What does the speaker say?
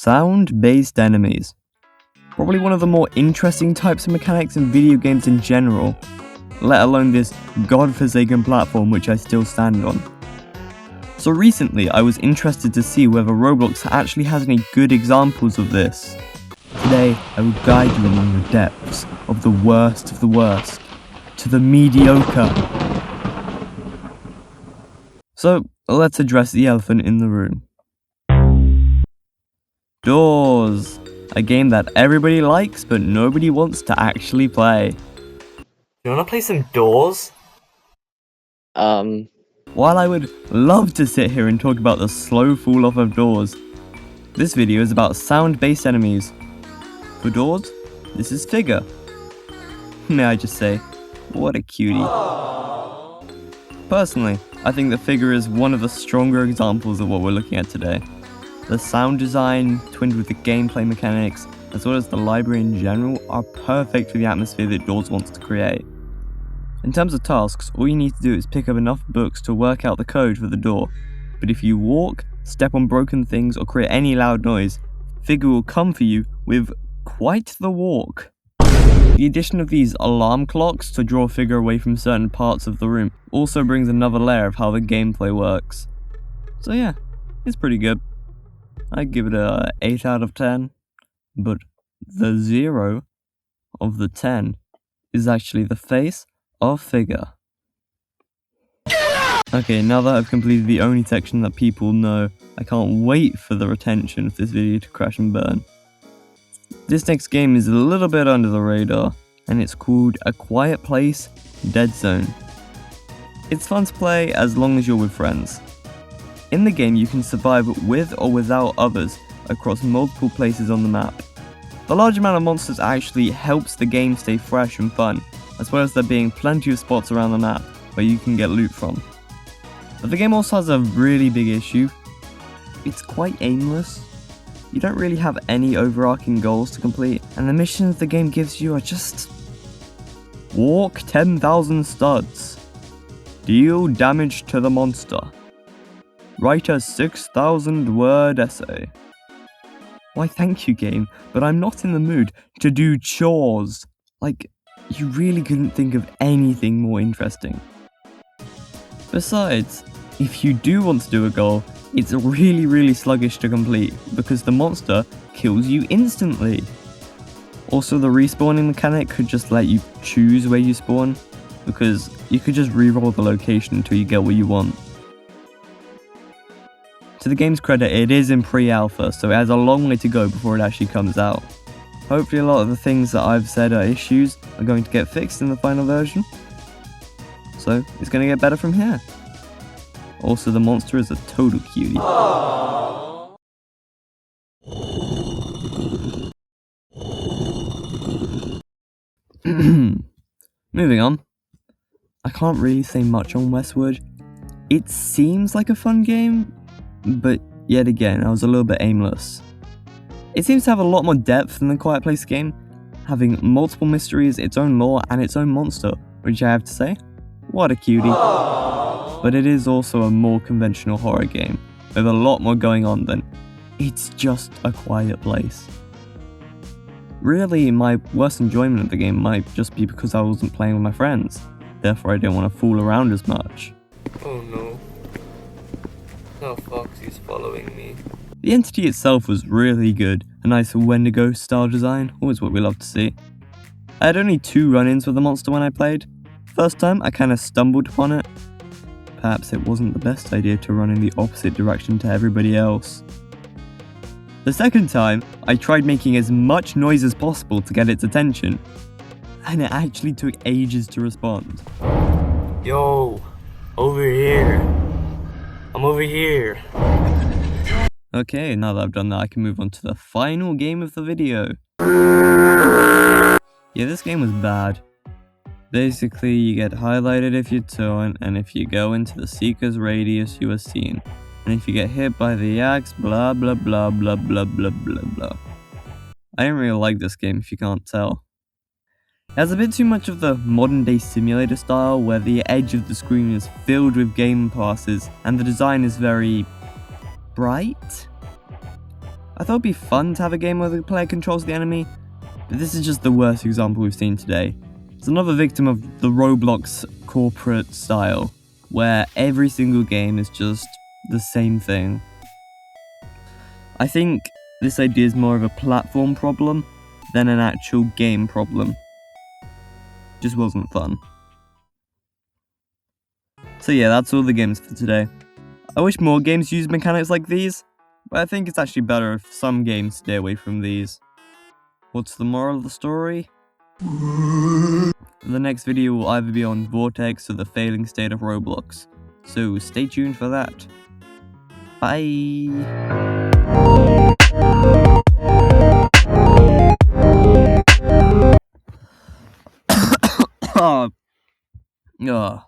Sound-based enemies. Probably one of the more interesting types of mechanics in video games in general, let alone this godforsaken platform which I still stand on. So recently I was interested to see whether Roblox actually has any good examples of this. Today I will guide you among the depths of the worst, to the mediocre. So let's address the elephant in the room. Doors. A game that everybody likes but nobody wants to actually play. You wanna play some Doors? While I would love to sit here and talk about the slow fall off of Doors, this video is about sound-based enemies. For Doors, this is Figure. May I just say, what a cutie. Personally, I think that Figure is one of the stronger examples of what we're looking at today. The sound design, twinned with the gameplay mechanics, as well as the library in general, are perfect for the atmosphere that Doors wants to create. In terms of tasks, all you need to do is pick up enough books to work out the code for the door, but if you walk, step on broken things, or create any loud noise, Figure will come for you with quite the walk. The addition of these alarm clocks to draw Figure away from certain parts of the room also brings another layer of how the gameplay works. So yeah, it's pretty good. I'd give it a 8 out of 10, but the 0 of the 10 is actually the face of Figure. Okay, now that I've completed the only section that people know, I can't wait for the retention of this video to crash and burn. This next game is a little bit under the radar, and it's called A Quiet Place: Dead Zone. It's fun to play as long as you're with friends. In the game, you can survive with or without others across multiple places on the map. The large amount of monsters actually helps the game stay fresh and fun, as well as there being plenty of spots around the map where you can get loot from. But the game also has a really big issue. It's quite aimless. You don't really have any overarching goals to complete, and the missions the game gives you are just... walk 10,000 studs. Deal damage to the monster. Write a 6,000 word essay. Why thank you game, but I'm not in the mood to do chores. Like, you really couldn't think of anything more interesting. Besides, if you do want to do a goal, it's really sluggish to complete because the monster kills you instantly. Also, the respawning mechanic could just let you choose where you spawn, because you could just reroll the location until you get what you want. To the game's credit, it is in pre-alpha, so it has a long way to go before it actually comes out. Hopefully a lot of the things that I've said are issues are going to get fixed in the final version. So, it's going to get better from here. Also, the monster is a total cutie. Moving on. I can't really say much on Westwood. It seems like a fun game, but yet again, I was a little bit aimless. It seems to have a lot more depth than the Quiet Place game, having multiple mysteries, its own lore, and its own monster, which I have to say, what a cutie. But it is also a more conventional horror game, with a lot more going on than it's just a quiet place. Really, my worst enjoyment of the game might just be because I wasn't playing with my friends, therefore I didn't want to fool around as much. Oh no. Now Foxy's following me. The entity itself was really good, a nice Wendigo style design, always what we love to see. I had only 2 run-ins with the monster when I played. First time, I kinda stumbled upon it. Perhaps it wasn't the best idea to run in the opposite direction to everybody else. The second time, I tried making as much noise as possible to get its attention, and it actually took ages to respond. Yo, over here. I'm over here. Okay, now that I've done that, I can move on to the final game of the video. Yeah, this game was bad. Basically, you get highlighted if you turn, and if you go into the seeker's radius, you are seen. And if you get hit by the axe, blah blah blah blah blah blah blah blah. I didn't really like this game if you can't tell. It has a bit too much of the modern day simulator style where the edge of the screen is filled with game passes and the design is very bright. I thought it'd be fun to have a game where the player controls the enemy, but this is just the worst example we've seen today. It's another victim of the Roblox corporate style, where every single game is just the same thing. I think this idea is more of a platform problem than an actual game problem. Just wasn't fun. So yeah, that's all the games for today. I wish more games used mechanics like these, but I think it's actually better if some games stay away from these. What's the moral of the story? The next video will either be on Vortex or the failing state of Roblox, so stay tuned for that. Bye! Oh.